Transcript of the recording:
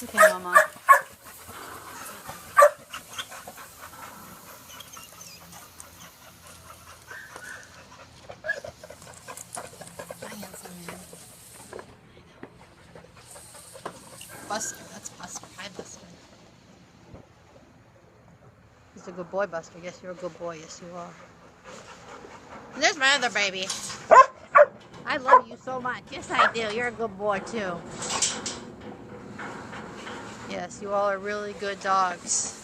It's okay, Mama. Hi, handsome man. Buster, that's Buster. Hi, Buster. He's a good boy, Buster. Yes, you're a good boy. Yes, you are. And there's my other baby. I love you so much. Yes, I do. You're a good boy, too. Yes, you all are really good dogs.